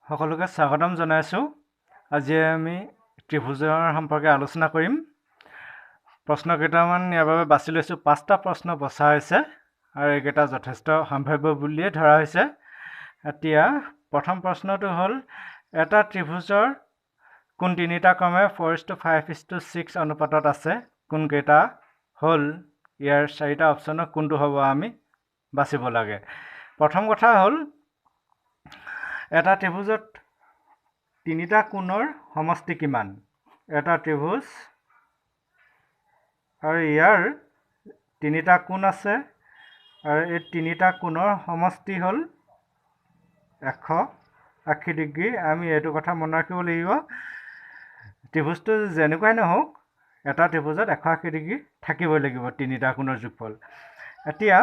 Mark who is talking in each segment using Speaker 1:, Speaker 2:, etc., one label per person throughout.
Speaker 1: সকলোকে স্বাগতম জনাইছোঁ। আজি আমি ত্ৰিভুজৰ সম্পৰ্কে আলোচনা কৰিম। প্ৰশ্ন কেইটামান ইয়াৰ বাবে বাছি লৈছোঁ। 5টা প্ৰশ্ন বচা হৈছে আৰু এইকেইটা যথেষ্ট সম্ভাৱ্য বুলিয়ে ধৰা হৈছে। এতিয়া প্ৰথম প্ৰশ্নটো হ'ল এটা ত্ৰিভুজৰ কোন তিনিটা ক্ৰমে 4:5:6 অনুপাতত আছে, কোনকেইটা হ'ল? ইয়াৰ 4টা অপশ্যনৰ কোনটো হ'ব আমি বাছিব লাগে। প্ৰথম কথা হ'ল এটা ত্ৰিভুজত তিনিটা কোণৰ সমষ্টি কিমান? এটা ত্ৰিভুজ আৰু ইয়াৰ তিনিটা কোণ আছে আৰু এই তিনিটা কোণৰ সমষ্টি হ'ল 180 ডিগ্ৰী। আমি এইটো কথা মনত ৰাখিব লাগিব। ত্ৰিভুজটো যেনেকুৱাই নহওক এটা ত্ৰিভুজত 180 ডিগ্ৰী থাকিবই লাগিব তিনিটা কোণৰ যোগফল। এতিয়া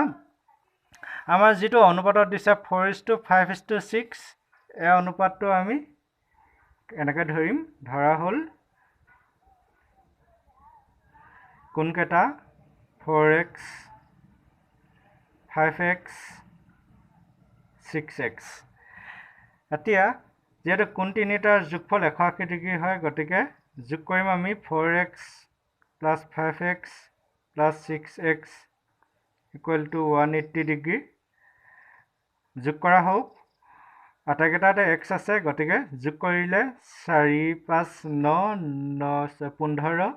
Speaker 1: আমাৰ যিটো অনুপাতত দিছে 4:5:6, এই অনুপাতটো আমি এনেকৈ ধৰিম। ধৰা হ'ল কোনকেইটা 4x 5x 6x। এতিয়া যিহেতু কোন তিনিটাৰ যোগফল 180 ডিগ্ৰী হয়, গতিকে যোগ কৰিম আমি 4x + 5x + 6x = 180 ডিগ্ৰী। যোগ কৰা হওক। আটাইকেইটাতে x আছে, গতিকে যোগ কৰিলে 4 5 9 9 15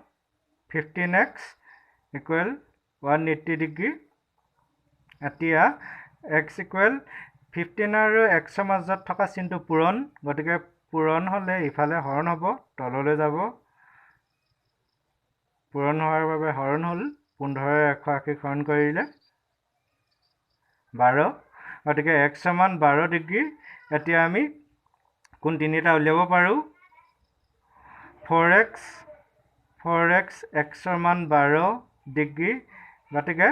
Speaker 1: 15x = 180 ডিগ্ৰী। এতিয়া x = 15 আৰু x ৰ মাজত থকা চিনটো পূৰণ, গতিকে পূৰণ হ'লে ইফালে হৰণ হ'ব, তললৈ যাব। পূৰণ হোৱাৰ বাবে হৰণ হ'ল। 15 180 হৰণ কৰিলে 12, গতিকে x = 12 ডিগ্ৰী। এতিয়া আমি কোন তিনিটা উলিয়াব পাৰোঁ? 4x x ৰ মান 12 ডিগ্ৰী, গতিকে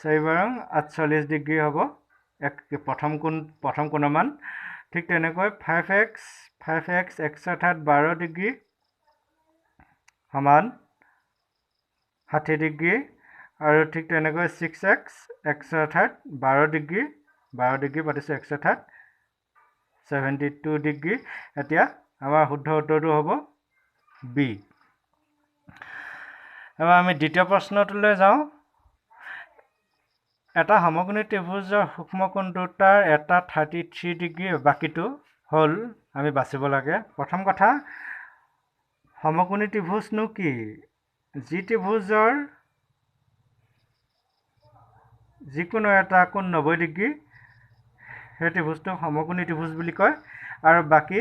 Speaker 1: 4 48 ডিগ্ৰী হ'ব প্ৰথম কোণৰ মান। ঠিক তেনেকৈ 5x x ৰ ঠাইত 12 ডিগ্ৰী সমান 60 ডিগ্ৰী, আৰু ঠিক তেনেকৈ 6x x ৰ ঠাইত 12 ডিগ্ৰী পাতিছোঁ x ৰ ঠাইত 72 ডিগ্ৰী। এতিয়া আমাৰ শুদ্ধ উত্তৰটো হ'ব B। এবাৰ আমি দ্বিতীয় প্ৰশ্নটোলৈ যাওঁ। এটা সমকোণী ত্ৰিভুজৰ সূক্ষ্ম কোণ দুটাৰ এটা 33 ডিগ্ৰী, বাকীটো হ'ল আমি বাছিব লাগে। প্ৰথম কথা, সমকোণী ত্ৰিভুজনো কি? যি ত্ৰিভুজৰ যিকোনো এটা কোণ 90 ডিগ্ৰী, সেই ত্ৰিভুজটোক সমকোণী ত্ৰিভুজ বুলি কয়, আৰু বাকী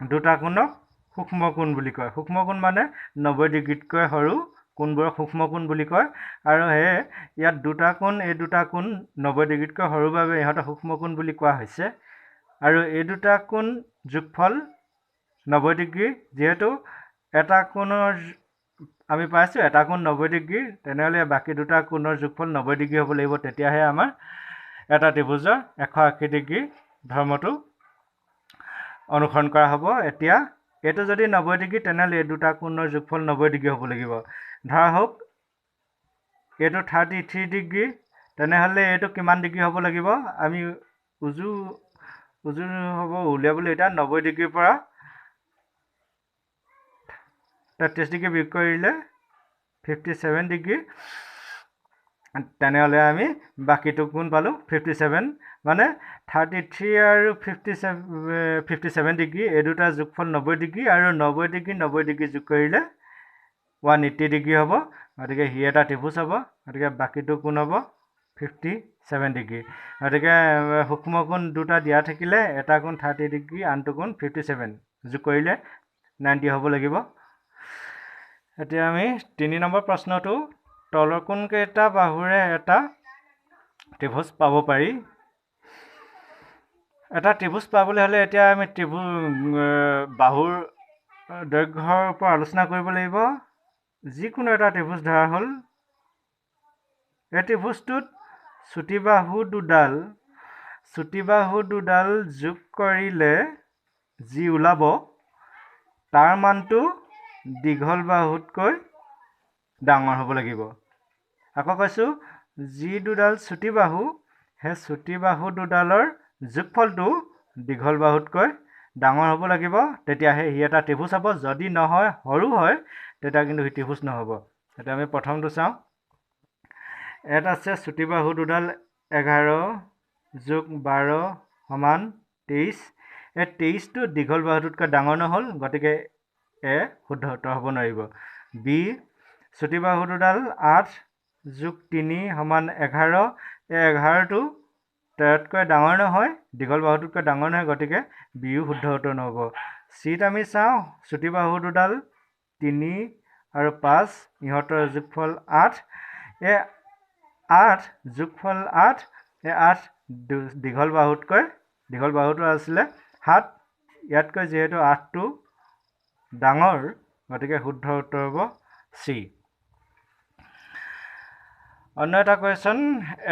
Speaker 1: দুটা কোণক সূক্ষ্ম কোণ বুলি কয়। সূক্ষ্ম কোণ মানে 90 ডিগ্ৰীতকৈ সৰু কোণবোৰক সূক্ষ্ম কোণ বুলি কয়, আৰু সেয়ে ইয়াত দুটা কোণ, এই দুটা কোণ 90 ডিগ্ৰীতকৈ সৰু বাবে ইহঁতক সূক্ষ্ম কোণ বুলি কোৱা হৈছে। আৰু এই দুটা কোণ যোগফল 90 ডিগ্ৰী। যিহেতু এটা কোণৰ আমি পাইছোঁ এটা কোণ 90 ডিগ্ৰী, তেনেহ'লে বাকী দুটা কোণৰ যোগফল 90 ডিগ্ৰী হ'ব লাগিব, তেতিয়াহে আমাৰ এটা ত্ৰিভুজৰ 180 ডিগ্ৰী ধৰ্মটো অনুসৰণ কৰা হ'ব। এতিয়া এইটো যদি 90 ডিগ্ৰী, তেনেহ'লে এই দুটা কোণৰ যোগফল 90 ডিগ্ৰী হ'ব লাগিব। ধৰা হওক এইটো 33 ডিগ্ৰী, তেনেহ'লে এইটো কিমান ডিগ্ৰী হ'ব লাগিব? আমি উজু হ'ব উলিয়াবলৈ এতিয়া 90 ডিগ্ৰীৰ পৰা 33 ডিগ্ৰী বিয়োগ কৰিলে 57 ডিগ্ৰী। তেনেহ'লে আমি বাকীটো কোণ পালোঁ 57, মানে 33 আৰু 57 ডিগ্ৰী, এই দুটা যোগফল 90 ডিগ্ৰী, আৰু 90 ডিগ্ৰী যোগ কৰিলে 180 ডিগ্ৰী হ'ব। গতিকে সি এটা ত্ৰিভুজ হ'ব, গতিকে বাকীটো কোণ হ'ব 57 ডিগ্ৰী। গতিকে সূক্ষ্ম কোণ দুটা দিয়া থাকিলে, এটা কোণ 30 ডিগ্ৰী, আনটো কোণ 57, যোগ কৰিলে 90 হ'ব লাগিব। এতিয়া আমি 3 নম্বৰ প্ৰশ্নটো, তলৰ কোনকেইটা বাহুৰে এটা ত্ৰিভুজ পাব পাৰি? এটা ত্ৰিভুজ পাবলৈ হ'লে এতিয়া আমি বাহুৰ দৈৰ্ঘ্যৰ ওপৰত আলোচনা কৰিব লাগিব। যিকোনো এটা ত্ৰিভুজ ধৰা হ'ল, এই ত্ৰিভুজটোত চুটি বাহু দুডাল যোগ কৰিলে যি ওলাব, তাৰ মানটো দীঘল বাহুতকৈ ডাঙৰ হ'ব লাগিব। আকৌ কৈছোঁ, যি দুডাল চুটি বাহু, সেই চুটি বাহু দুডালৰ যোগফলটো দীঘল বাহুতকৈ ডাঙৰ হ'ব লাগিব তেতিয়াহে সি এটা ত্ৰিভুজ হ'ব যদি নহয় সৰু হয় তেতিয়া কিন্তু সি ত্ৰিভুজ নহ'ব এতিয়া আমি প্ৰথমটো চাওঁ ইয়াত আছে চুটি বাহু দুডাল 11 + 12 = 23 এই 23টো দীঘল বাহুটোতকৈ ডাঙৰ নহ'ল গতিকে এ শুদ্ধ উত্তৰ হ'ব নোৱাৰিব বি চুটি বাহু দুডাল 8 + 3 = 11 এই 11টো 13তকৈ ডাঙৰ নহয় দীঘল বাহুটোতকৈ ডাঙৰ নহয় গতিকে বিও শুদ্ধ উত্তৰ নহ'ব চিত আমি চাওঁ চুটি বাহু দুডাল 3 আৰু 5 ইহঁতৰ যোগফল 8 এই 8 যোগফল 8 এই 8 দীঘল বাহুটো আছিলে 7 ইয়াতকৈ যিহেতু 8টো ডাঙৰ গতিকে শুদ্ধ উত্তৰ হ'ব চি অন্য এটা কুৱেশ্যন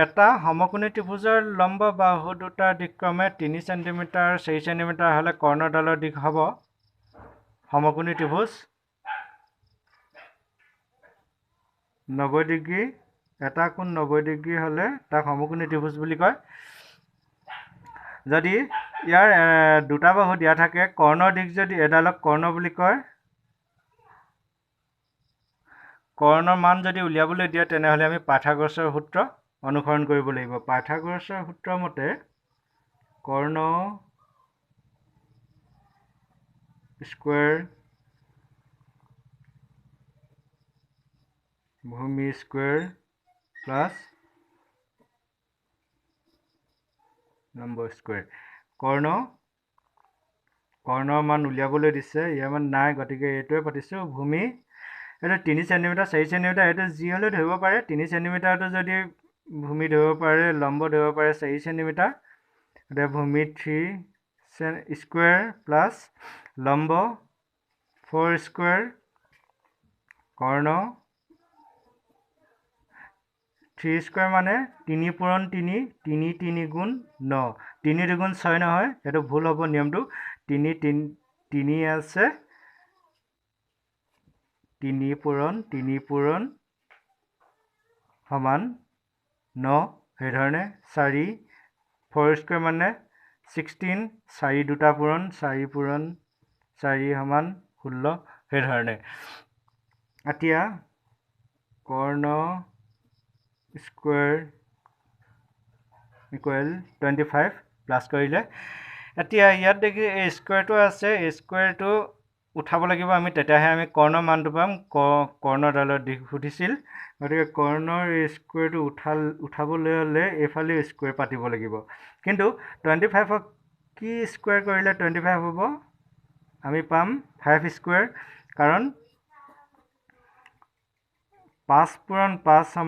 Speaker 1: এটা সমকোণী ত্ৰিভুজৰ লম্ব বাহু দুটাৰ দিক্ৰমে 3 চেণ্টিমিটাৰ 4 চেণ্টিমিটাৰ হ'লে কৰ্ণডালৰ দিশ হ'ব সমকোণী ত্ৰিভুজ 90 ডিগ্ৰী এটা কোণ 90 ডিগ্ৰী হ'লে তাক সমকোণী ত্ৰিভুজ বুলি কয় যদি ইয়াৰ দুটা বাহু দিয়া থাকে কৰ্ণৰ দিশ যদি এডালক কৰ্ণ বুলি কয় কৰ্ণৰ মান যদি উলিয়াবলৈ দিয়ে তেনেহ'লে আমি পাইথাগোৰাছৰ সূত্ৰ অনুসৰণ কৰিব লাগিব পাইথাগোৰাছৰ সূত্ৰ মতে কৰ্ণ স্কোৱাৰ ভূমি স্কোৱাৰ প্লাছ লম্ব স্কোৱাৰ কৰ্ণৰ মান উলিয়াবলৈ দিছে ইয়াৰ মান নাই গতিকে এইটোৱে পাতিছোঁ ভূমি এইটো 3 চেণ্টিমিটাৰ 4 চেণ্টিমিটাৰ এইটো যি হ'লেও ধৰিব পাৰে 3 চেণ্টিমিটাৰটো যদি ভূমি ধৰিব পাৰে লম্ব ধৰিব পাৰে 4 চেণ্টিমিটাৰ এতিয়া ভূমি 3 স্কোৱাৰ প্লাছ লম্ব 4 স্কোৱাৰ কৰ্ণ 3 স্কোৱাৰ মানে 3 পূৰণ 3 3 3 গুণ 9 3 দুগুণ 6 নহয় এইটো ভুল হ'ব নিয়মটো 3 আছে 3 পূৰণ 9 সেইধৰণে 4 স্কোৱাৰ মানে 16 4 দুটা পূৰণ 4 পূৰণ 4 = 16 সেইধৰণে এতিয়া কৰ্ণ স্কোৱাৰ ইকুৱেল 25 প্লাছ কৰিলে এতিয়া ইয়াত দেখি এই স্কোৱাৰটো আছে এই স্কোৱাৰটো উঠাব লাগিব আমি তেতিয়াহে আমি কৰ্ণৰ মানটো পাম কৰ্ণডালৰ দিশ সুধিছিল গতিকে কৰ্ণৰ এই স্কোৱাৰটো উঠাবলৈ হ'লে এইফালে স্কোৱাৰ পাতিব লাগিব কিন্তু 25ক কি স্কোৱাৰ কৰিলে 25 হ'ব আমি পাম 5 স্কোৱাৰ কাৰণ 5 পূৰণ 5 =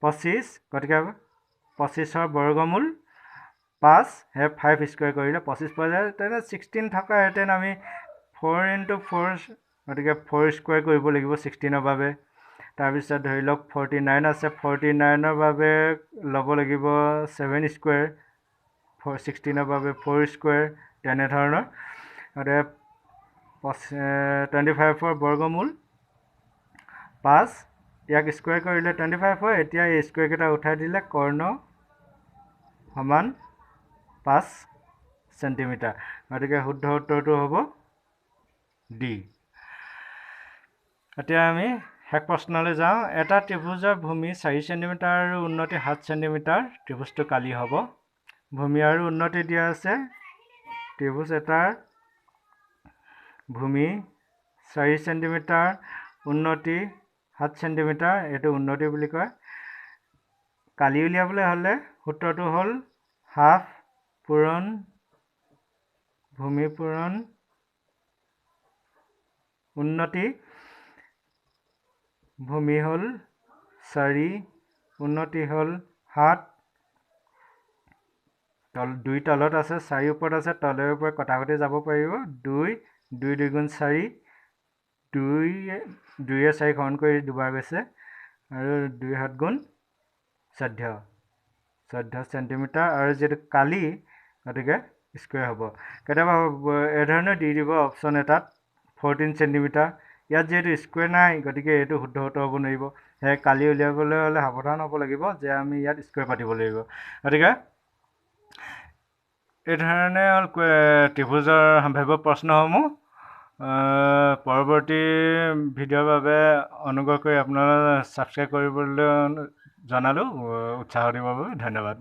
Speaker 1: 25 গতিকে 25ৰ বৰ্গমূল 5 হে 5 স্কোৱাৰ কৰিলে 25 পোৱা যায় তেনে 16 থকাহেঁতেন আমি 4 × 4 গতিকে 4 স্কোৱাৰ কৰিব লাগিব 16ৰ বাবে তাৰপিছত ধৰি লওক 49 আছে 49ৰ বাবে ল'ব লাগিব 7 স্কোৱাৰ 16ৰ বাবে 4 স্কোৱাৰ তেনেধৰণৰ গতিকে 25ৰ বৰ্গমূল 5 ইয়াক স্কোৱাৰ কৰিলে 25 হয় এতিয়া এই স্কোৱাৰকেইটা উঠাই দিলে কৰ্ণ সমান 5 চেণ্টিমিটাৰ গতিকে শুদ্ধ উত্তৰটো হ'ব ডি এতিয়া আমি শেষ প্ৰশ্নলৈ যাওঁ এটা ত্ৰিভুজৰ ভূমি 4 চেণ্টিমিটাৰ আৰু উন্নতি 7 চেণ্টিমিটাৰ ত্ৰিভুজটো কালি হ'ব ভূমি আৰু উন্নতি দিয়া আছে ত্ৰিভুজ এটাৰ ভূমি 4 চেণ্টিমিটাৰ উন্নতি 7 চেণ্টিমিটাৰ এইটো উন্নতি বুলি কয় কালি উলিয়াবলৈ হ'লে সূত্ৰটো হ'ল হাফ পূৰণ ভূমি পূৰণ উন্নতি ভূমি হ'ল 4 উন্নতি হ'ল 7 দুই তলত আছে 4 ওপৰত আছে তলৰ ওপৰত কটাকটি যাব পাৰিব 2 দুগুণ 4 2 4 হৰণ কৰি দুবাৰ গৈছে আৰু 2 7 গুণ 14 চেণ্টিমিটাৰ আৰু যিহেতু কালি গতিকে স্কোৱাৰ হ'ব কেতিয়াবা এধৰণে দি দিব অপশ্যন এটাত 14 চেণ্টিমিটাৰ ইয়াত যিহেতু স্কোৱাৰ নাই গতিকে এইটো শুদ্ধ উত্তৰ হ'ব নোৱাৰিব সেয়ে কালি উলিয়াবলৈ হ'লে সাৱধান হ'ব লাগিব যে আমি ইয়াত স্কোৱাৰ পাতিব লাগিব গতিকে এই ধৰণে হ'ল ত্ৰিভুজৰ সম্ভাৱ্য প্ৰশ্নসমূহ। পৰৱৰ্তী ভিডিঅ'ৰ বাবে অনুগ্ৰহ কৰি আপোনালোকে ছাবস্ক্ৰাইব কৰিবলৈ জনালোঁ, উৎসাহ দিবৰ বাবে ধন্যবাদ।